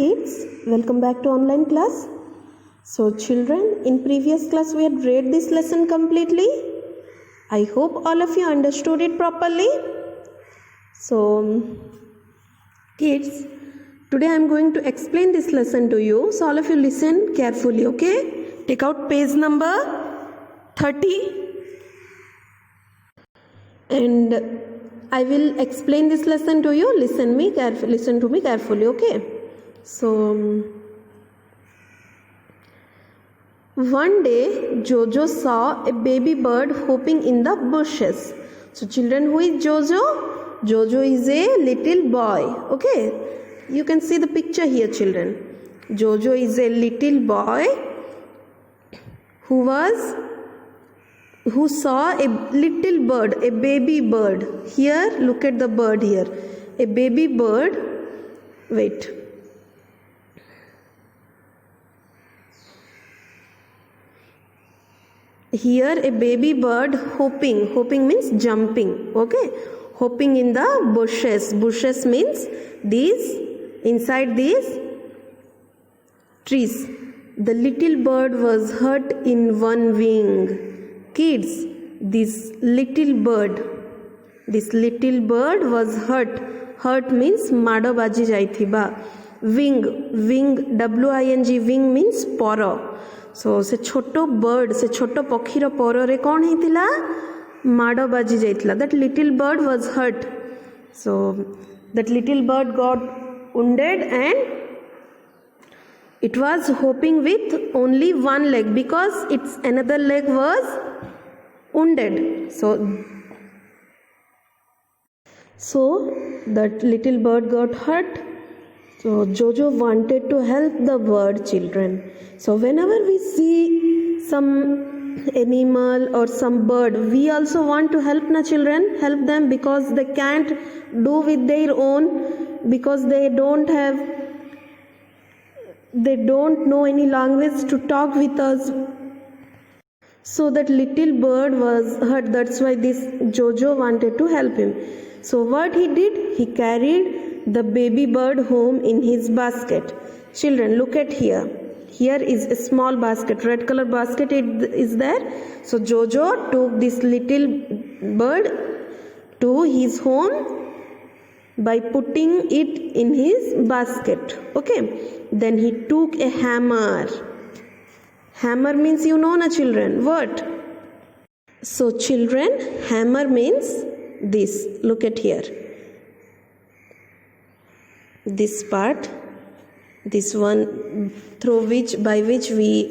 kids, welcome back to online class. So children, in previous class we had read this lesson completely. I hope all of you understood it properly. So kids, today I am going to explain this lesson to you. So all of you listen carefully, okay? Take out page number 30 and I will explain this lesson to you. Listen to me carefully, okay? So one day Jojo saw a baby bird hopping in the bushes. So children, who is Jojo? Jojo is a little boy, okay? You can see the picture here, children. Jojo is a little boy who saw a little bird, a baby bird. Here, look at the bird here. A baby bird. Wait. Here, a baby bird hopping. Hopping means jumping. Okay. Hopping in the bushes. Bushes means inside these trees. The little bird was hurt in one wing. Kids, this little bird was hurt. Hurt means mado baji jaithiba. Wing, W-I-N-G, wing means poro. So se choto bird, se choto pakhira poro re kon heitila? Mado baji jaitila. That little bird was hurt. So that little bird got wounded and it was hopping with only one leg because its another leg was wounded. So that little bird got hurt. So Jojo wanted to help the bird, children. So whenever we see some animal or some bird, we also want to help na children, help them because they can't do with their own, because they don't know any language to talk with us. So that little bird was hurt. That's why this Jojo wanted to help him. So what he did? He carried the baby bird home in his basket. Children, look at here. Here is a small basket. Red color basket is there. So Jojo took this little bird to his home by putting it in his basket. Okay. Then he took a hammer. Hammer means you know na children. What? So children, hammer means this. Look at here. This part. This one by which we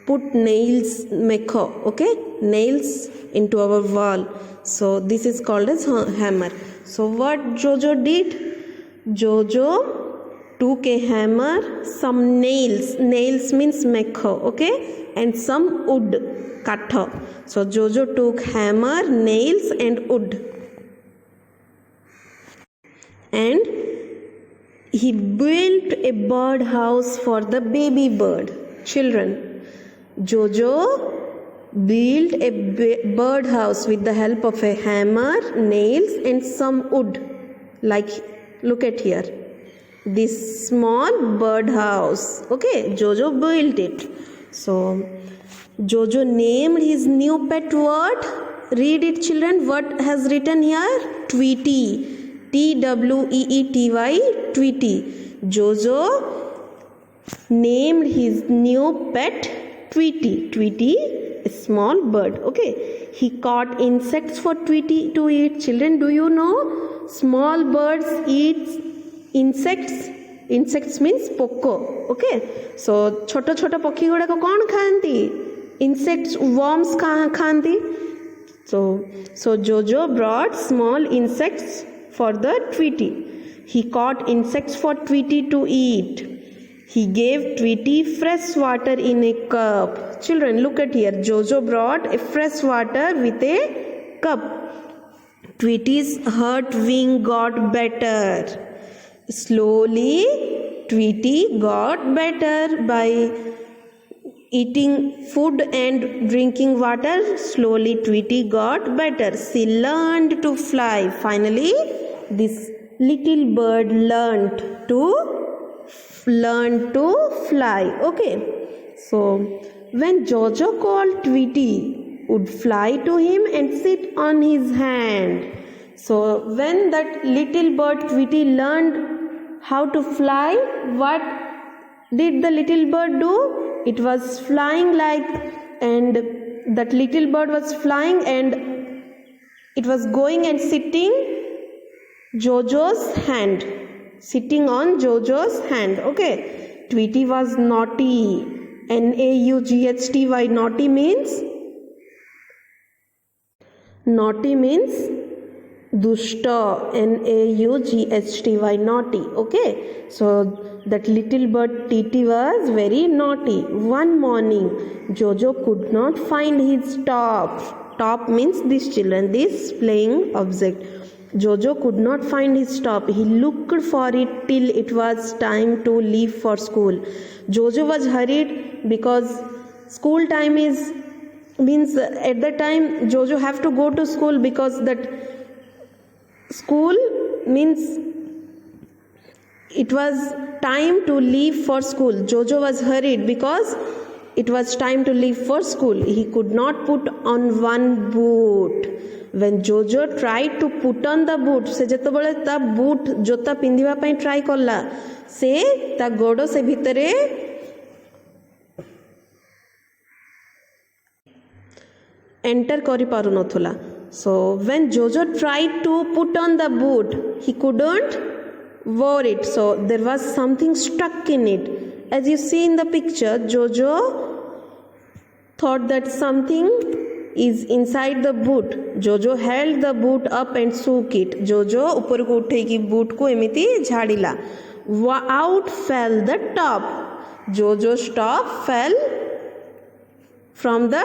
put nails, meko. Okay? Nails into our wall. So this is called as hammer. So what Jojo did? Jojo took a hammer, some nails. Nails means mekho, okay? And some wood, katha. So Jojo took hammer, nails and wood. And he built a bird house for the baby bird. Children, Jojo built a bird house with the help of a hammer, nails and some wood. Like, look at here. This small bird house. Okay, Jojo built it. So Jojo named his new pet what? Read it, children. What has written here? Tweety. T-W-E-E-T-Y. Tweety. Jojo named his new pet Tweety. Tweety, a small bird. Okay. He caught insects for Tweety to eat. Children, do you know small birds eat insects? Insects means poko. Okay. So छोटा छोटा पक्षी गुड़ा को कौन खाती? Insects, worms खाती. So Jojo brought small insects for the Tweety. He caught insects for Tweety to eat. He gave Tweety fresh water in a cup. Children, look at here. Jojo brought a fresh water with a cup. Tweety's hurt wing got better. Slowly, Tweety got better by eating food and drinking water. Slowly, Tweety got better. She learned to fly. Finally, this little bird learned to fly. Okay, so when Jojo called, Tweety would fly to him and sit on his hand. So when that little bird Tweety learned how to fly, what did the little bird do? It was flying and that little bird was flying and it was going and sitting sitting on Jojo's hand. Okay, Tweety was naughty. Naughty, naughty means dushta. Naughty. Okay, so that little bird Titi was very naughty. One morning Jojo could not find his top means this children, this playing object. Jojo could not find his top. He looked for it till it was time to leave for school. Jojo was hurried because school time means at that time Jojo have to go to school, because that school means it was time to leave for school. Jojo was hurried because it was time to leave for school. He could not put on one boot. When Jojo tried to put on the boot, se jetobale ta boot jota pindiba pai try kala, se ta godo se bhitare enter kari paru nathula. So when Jojo tried to put on the boot, he couldn't wear it. So there was something stuck in it. As you see in the picture, Jojo thought that something is inside the boot. Jojo held the boot up and shook it. Jojo upar ko utheki boot ko emiti jhadila. Out fell the top. Jojo's top fell from the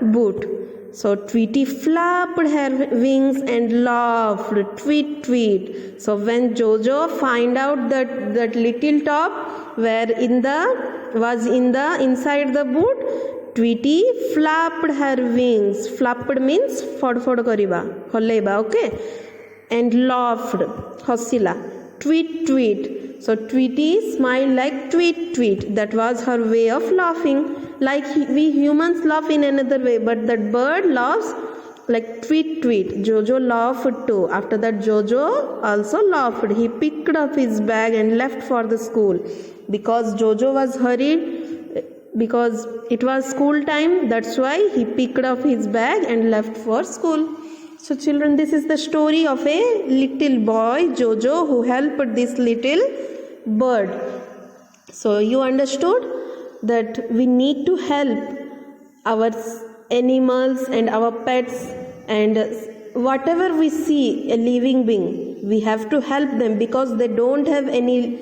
boot. So Tweety flapped her wings and laughed, tweet tweet. So when Jojo find out that little top was inside the boot, Tweety flapped her wings. Flapped means fod kariba, holleba, okay, and laughed, hasila, tweet tweet. So Tweety smiled like tweet tweet. That was her way of laughing. Like we humans laugh in another way, but that bird laughs like tweet tweet. Jojo laughed too. After that, Jojo also laughed. He picked up his bag and left for the school. Because Jojo was hurried, because it was school time, that's why he picked up his bag and left for school. So children, this is the story of a little boy, Jojo, who helped this little bird. So you understood that we need to help our animals and our pets, and whatever we see a living being, we have to help them, because they don't have any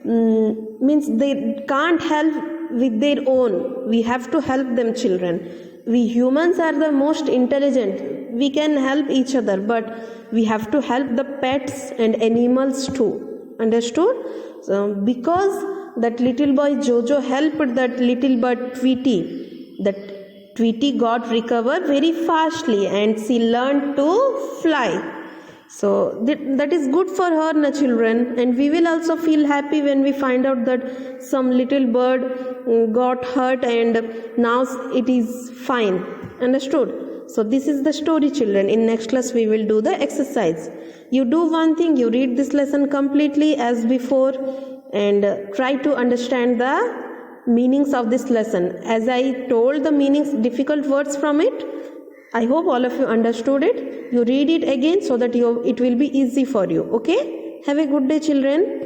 means they can't help with their own. We have to help them, children. We humans are the most intelligent. We can help each other, but we have to help the pets and animals too. Understood? So because that little boy Jojo helped that little bird Tweety, that Tweety got recovered very fastly and she learned to fly. So that is good for her, na children, and we will also feel happy when we find out that some little bird got hurt and now it is fine. Understood? So this is the story, children. In next class we will do the exercise. You do one thing, you read this lesson completely as before and try to understand the meanings of this lesson. As I told the meanings, difficult words from it, I hope all of you understood it. You read it again so that it will be easy for you. Okay? Have a good day, children.